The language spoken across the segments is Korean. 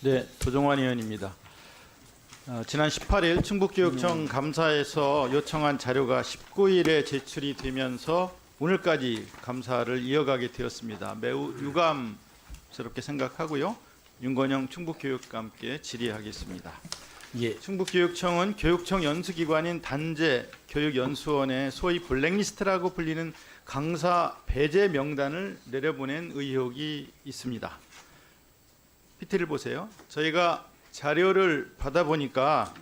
네, 도종환 의원입니다. 지난 18일 충북교육청 감사에서 요청한 자료가 19일에 제출이 되면서 오늘까지 감사를 이어가게 되었습니다. 매우 유감스럽게 생각하고요. 윤건영 충북교육감께 질의하겠습니다. 예. 충북교육청은 교육청 연수기관인 단재 교육연수원의 소위 블랙리스트라고 불리는 강사 배제 명단을 내려보낸 의혹이 있습니다. PT를 보세요. 저희가 자료를 받아보니까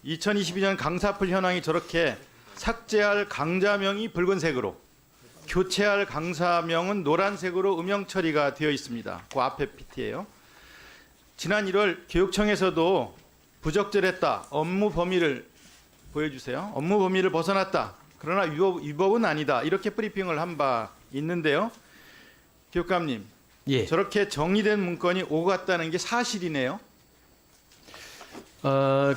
2022년 강사풀 현황이 저렇게 삭제할 강좌명이 붉은색으로, 교체할 강사명은 노란색으로 음영 처리가 되어 있습니다. 그 앞에 PT예요. 지난 1월 교육청에서도 부적절했다, 업무 범위를 보여주세요. 업무 범위를 벗어났다, 그러나 위법은 아니다, 이렇게 브리핑을 한 바 있는데요. 교육감님, 예. 저렇게 정리된 문건이 오고 갔다는 게 사실이네요.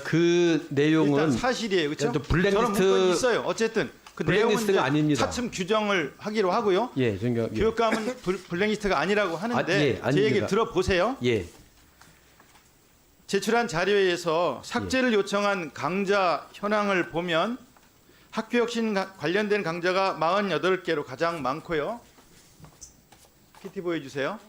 그 내용은 일단 사실이에요, 그렇죠? 블랙리스트, 저런 문건이 있어요. 어쨌든 그 블랙리스트가 아닙니다. 차츰 규정을 하기로 하고요. 예, 존경. 예. 교육감은 블랙리스트가 아니라고 하는데 예, 제 얘기 들어보세요. 예. 제출한 자료에서 삭제를 요청한 강좌 현황을 보면 학교혁신 관련된 강좌가 48개로 가장 많고요. PT 보여주세요.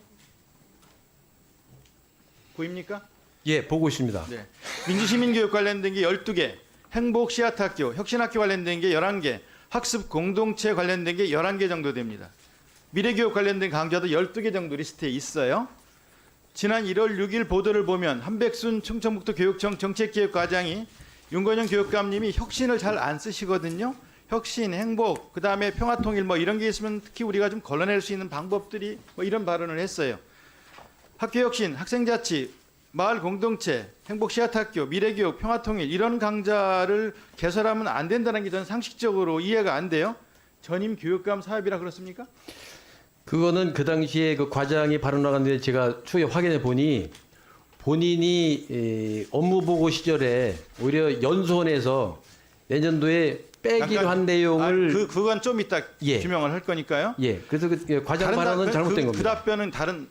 보입니까? 예, 보고 있습니다. 네. 민주시민교육 관련된 게 12개, 행복 씨앗학교, 혁신학교 관련된 게 11개, 학습 공동체 관련된 게 11개 정도 됩니다. 미래교육 관련된 강좌도 12개 정도 리스트에 있어요. 지난 1월 6일 보도를 보면 한백순 충청북도 교육청 정책기획과장이 윤건영 교육감님이 혁신을 잘 안 쓰시거든요. 혁신, 행복, 그 다음에 평화통일 뭐 이런 게 있으면 특히 우리가 좀 걸러낼 수 있는 방법들이 뭐 이런 발언을 했어요. 학교혁신, 학생자치, 마을 공동체, 행복 씨앗학교, 미래교육, 평화통일 이런 강좌를 개설하면 안 된다는 게 저는 상식적으로 이해가 안 돼요. 전임 교육감 사업이라 그렇습니까? 그거는 그 당시에 그 과장이 발언하는데 제가 추후에 확인해 보니 본인이 업무 보고 시절에 오히려 연수원에서 내년도에 빼기로 한 내용을 그건 좀 이따 예. 규명을 할 거니까요. 예. 그래서 그 과장 발언은 잘못된 겁니다. 그 답변은 다른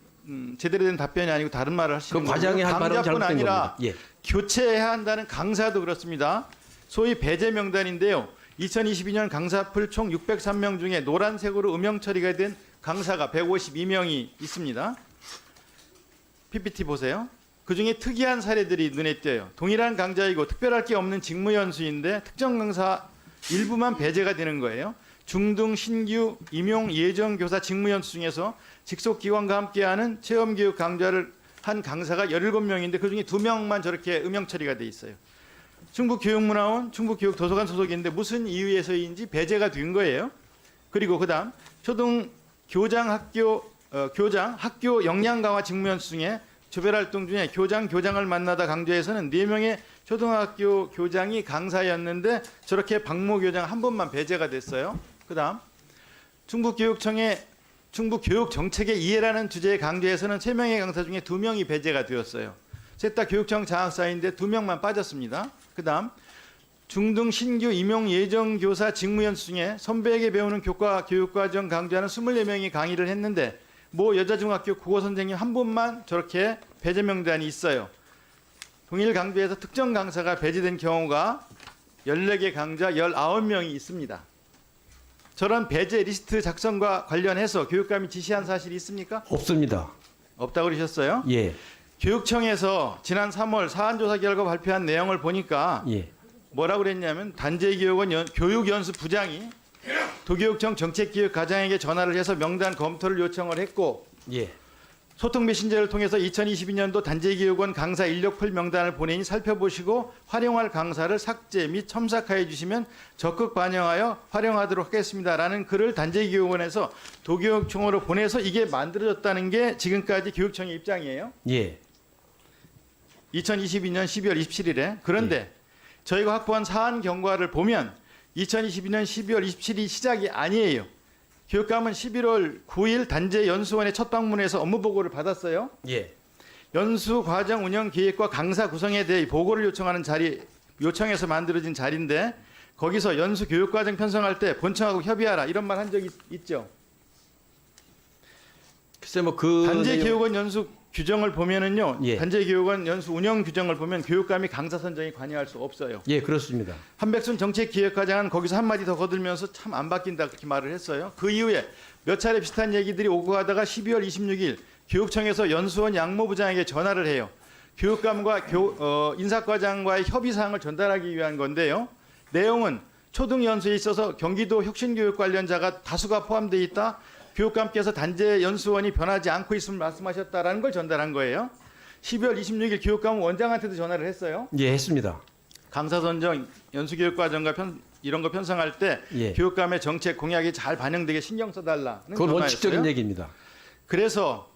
제대로 된 답변이 아니고 다른 말을 하시는 그 거고요. 과장이 한 발언은 강좌뿐 잘못된 아니라 겁니다. 예. 교체해야 한다는 강사도 그렇습니다. 소위 배제 명단인데요. 2022년 강사풀 총 603명 중에 노란색으로 음영 처리가 된 강사가 152명이 있습니다. PPT 보세요. 그중에 특이한 사례들이 눈에 띄어요. 동일한 강좌이고 특별할 게 없는 직무연수인데 특정 강사 일부만 배제가 되는 거예요. 중등 신규 임용 예정 교사 직무연수 중에서 직속 기관과 함께하는 체험교육 강좌를 한 강사가 17명인데 그중에 2명만 저렇게 음영 처리가 돼 있어요. 충북교육문화원, 충북교육도서관 소속인데 무슨 이유에서인지 배제가 된 거예요. 그리고 그다음 초등 교장 학교 역량 강화 직무연수 중에 조별활동 중에 교장을 만나다 강좌에서는 4명의 초등학교 교장이 강사였는데 저렇게 박모 교장 한 번만 배제가 됐어요. 그다음 충북교육청의 충북교육정책의 이해라는 주제의 강좌에서는 3명의 강사 중에 2명이 배제가 되었어요. 셋 다 교육청 장학사인데 2명만 빠졌습니다. 그다음 중등 신규 임용 예정 교사 직무연수 중에 선배에게 배우는 교육과정 강좌는 24명이 강의를 했는데 모 여자중학교 국어 선생님 한 분만 저렇게 배제 명단이 있어요. 동일 강좌에서 특정 강사가 배제된 경우가 14개 강좌 19명이 있습니다. 저런 배제 리스트 작성과 관련해서 교육감이 지시한 사실이 있습니까? 없습니다. 없다고 그러셨어요? 예. 교육청에서 지난 3월 사안조사 결과 발표한 내용을 보니까 예. 뭐라고 그랬냐면 단재교육원 교육연수 부장이 도교육청 정책기획과장에게 전화를 해서 명단 검토를 요청을 했고 예. 소통 메신저를 통해서 2022년도 단재교육원 강사 인력풀 명단을 보내니 살펴보시고 활용할 강사를 삭제 및 첨삭하여 주시면 적극 반영하여 활용하도록 하겠습니다라는 글을 단재교육원에서 도교육청으로 보내서 이게 만들어졌다는 게 지금까지 교육청의 입장이에요. 예. 2022년 12월 27일에. 그런데 저희가 확보한 사안 경과를 보면 2022년 12월 27일 시작이 아니에요. 교육감은 11월 9일 단재 연수원의 첫 방문에서 업무 보고를 받았어요. 예. 연수 과정 운영 계획과 강사 구성에 대해 보고를 요청하는 자리, 요청해서 만들어진 자리인데 거기서 연수 교육 과정 편성할 때 본청하고 협의하라 이런 말 한 적이 있죠. 글쎄 뭐그 단체교육원 연수 규정을 보면은요. 예. 단체교육원 연수 운영 규정을 보면 교육감이 강사 선정에 관여할 수 없어요. 예, 그렇습니다. 한백순 정책기획과장은 거기서 한마디 더 거들면서 참 안 바뀐다 그렇게 말을 했어요. 그 이후에 몇 차례 비슷한 얘기들이 오고 가다가 12월 26일 교육청에서 연수원 양모부장에게 전화를 해요. 교육감과 인사과장과의 협의사항을 전달하기 위한 건데요. 내용은 초등 연수에 있어서 경기도 혁신교육 관련자가 다수가 포함되어 있다. 교육감께서 단체 연수원이 변하지 않고 있음을 말씀하셨다라는 걸 전달한 거예요. 12월 26일 교육감은 원장한테도 전화를 했어요. 예, 했습니다. 강사 선정, 연수교육과정과 이런 거 편성할 때 예. 교육감의 정책 공약이 잘 반영되게 신경 써달라는 그건 전화였어요. 원칙적인 얘기입니다. 그래서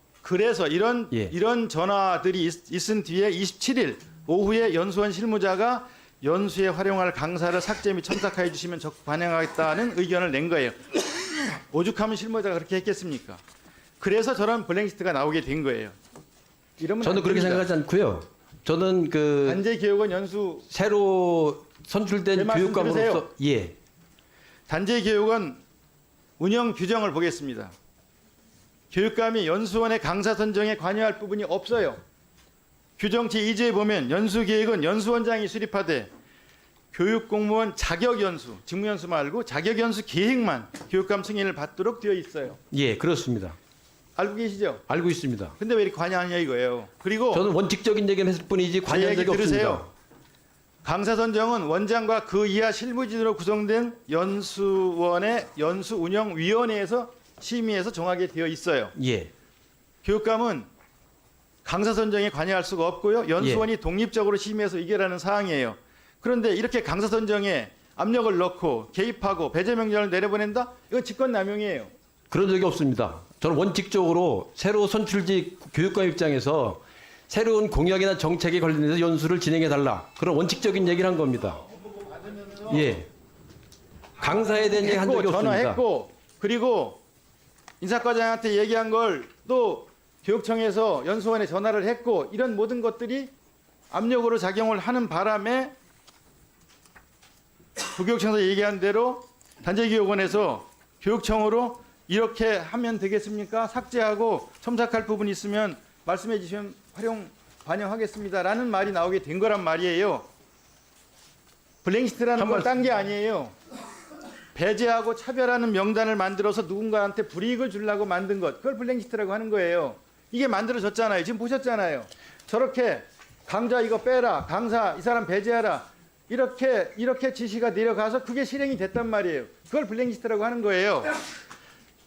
이런 예. 이런 전화들이 있은 뒤에 27일 오후에 연수원 실무자가 연수에 활용할 강사를 삭제 및 첨삭해 주시면 적극 반영하겠다는 의견을 낸 거예요. 오죽하면 실무자가 그렇게 했겠습니까? 그래서 저런 블랙리스트가 나오게 된 거예요. 이러면 저는 안 그렇게 됩니다. 생각하지 않고요. 저는 그 단체교육원 연수 새로 선출된 제 말씀 교육감으로서 예. 단체교육원 운영 규정을 보겠습니다. 교육감이 연수원의 강사 선정에 관여할 부분이 없어요. 규정 제2조에 보면 연수계획은 연수원장이 수립하되 교육공무원 자격연수, 직무연수 말고 자격연수 계획만 교육감 승인을 받도록 되어 있어요. 예, 그렇습니다. 알고 계시죠? 알고 있습니다. 근데 왜 이렇게 관여하냐 이거예요. 그리고 저는 원칙적인 얘기는 했을 뿐이지 제 관여한 얘기 적이 들으세요. 없습니다. 강사 선정은 원장과 그 이하 실무진으로 구성된 연수원의 연수운영위원회에서 심의해서 정하게 되어 있어요. 예. 교육감은 강사 선정에 관여할 수가 없고요. 연수원이 독립적으로 심의해서 의결하는 사항이에요. 그런데 이렇게 강사 선정에 압력을 넣고 개입하고 배제 명령을 내려보낸다? 이건 직권남용이에요. 그런 적이 없습니다. 저는 원칙적으로 새로 선출직 교육감 입장에서 새로운 공약이나 정책에 관련해서 연수를 진행해 달라. 그런 원칙적인 얘기를 한 겁니다. 예. 강사에 대한 얘기 한 적이 없습니다. 전화했고 그리고 인사과장한테 얘기한 걸 또 교육청에서 연수원에 전화를 했고 이런 모든 것들이 압력으로 작용을 하는 바람에 부교육청에서 얘기한 대로 단체교육원에서 교육청으로 이렇게 하면 되겠습니까? 삭제하고 첨삭할 부분이 있으면 말씀해 주시면 반영하겠습니다라는 말이 나오게 된 거란 말이에요. 블랙리스트라는 건 딴 게 아니에요. 배제하고 차별하는 명단을 만들어서 누군가한테 불이익을 주려고 만든 것, 그걸 블랙리스트라고 하는 거예요. 이게 만들어졌잖아요. 지금 보셨잖아요. 저렇게 강좌 이거 빼라, 강사 이 사람 배제하라, 이렇게 지시가 내려가서 그게 실행이 됐단 말이에요. 그걸 블랙리스트라고 하는 거예요.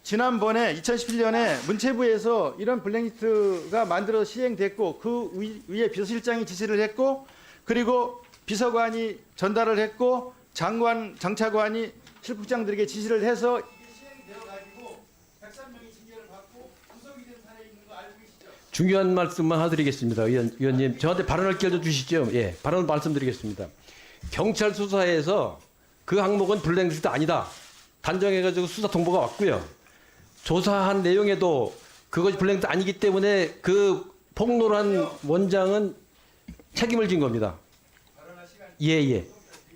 지난번에 2017년에 문체부에서 이런 블랙리스트가 만들어서 시행됐고 그 위에 비서실장이 지시를 했고 그리고 비서관이 전달을 했고 장차관이 실국장들에게 지시를 해서 이게 시행되어 가지고 103명이 징계를 받고 구속이 된 사례 있는 거 알고 계시죠? 중요한 말씀만 하드리겠습니다. 의원님, 저한테 발언할 기회를 주시죠. 예, 발언 말씀드리겠습니다. 경찰 수사에서 그 항목은 블랙리스트 아니다. 단정해가지고 수사 통보가 왔고요. 조사한 내용에도 그것이 블랙리스트 아니기 때문에 그 폭로한 원장은 책임을 진 겁니다. 예, 예.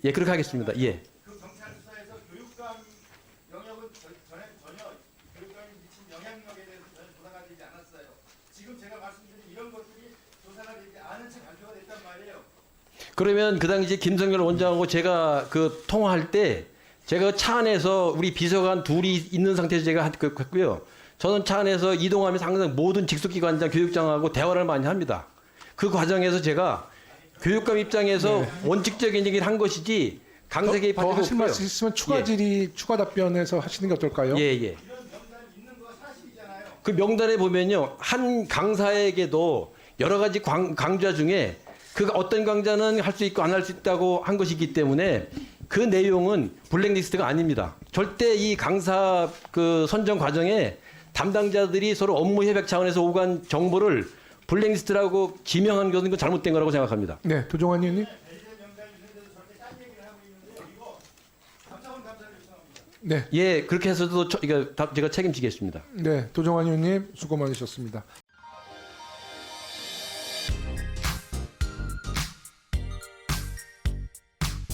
예, 그렇게 하겠습니다. 예. 그 경찰 수사에서 교육감 영역은 전혀 교육감이 미친 영향력에 대해서 전혀 조사가 되지 않았어요. 지금 제가 말씀드린 이런 것들이 조사가 되지 않은 채 발표가 됐단 말이에요. 그러면 그 당시 김성열 원장하고 제가 그 통화할 때 제가 차 안에서 우리 비서관 둘이 있는 상태에서 제가 했고요. 저는 차 안에서 이동하면서 항상 모든 직속기관장, 교육장하고 대화를 많이 합니다. 그 과정에서 제가 교육감 입장에서 원칙적인 얘기를 한 것이지 강세 개입한 더 적이 하실 없고요. 말씀 있으면 추가 질의, 추가 답변해서 하시는 게 어떨까요? 예, 예. 그 명단에 보면요. 한 강사에게도 여러 가지 강좌 중에 그 어떤 강좌는 할 수 있고 안 할 수 있다고 한 것이기 때문에 그 내용은 블랙리스트가 아닙니다. 절대 이 강사 그 선정 과정에 담당자들이 서로 업무 협약 차원에서 오간 정보를 블랙리스트라고 지명한 것은 잘못된 거라고 생각합니다. 네, 도종환 의원님. 네, 예, 그렇게 해서도 제가 책임지겠습니다. 네, 도종환 의원님 수고 많으셨습니다.